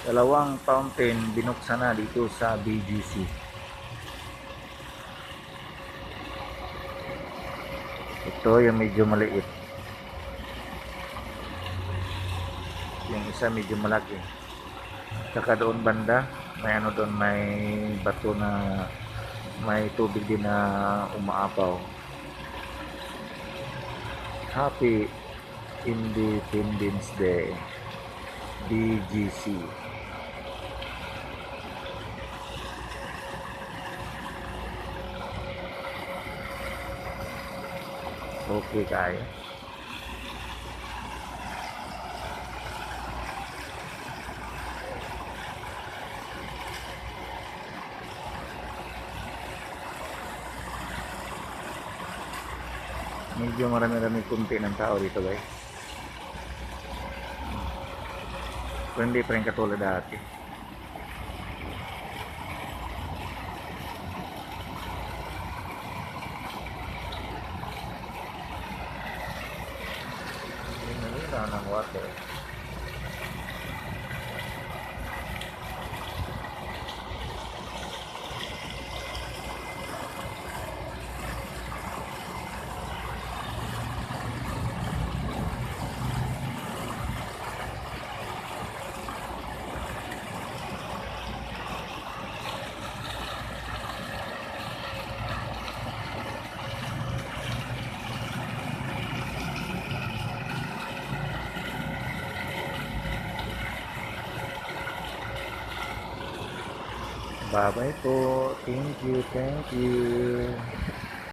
Dalawang fountain binuksan na dito sa BGC. Ito yung medyo maliit. Yung isa medyo malaki. Tsaka doon banda, may ano doon, may bato na may tubig din na umaapaw. Happy Independence Day, BGC. Okay kayo. Medyo marami-rami kunti ng tao dito guys. Pero hindi pa rin katulad dati. Hindi na ng water. Bye-bye po. Thank you, thank you.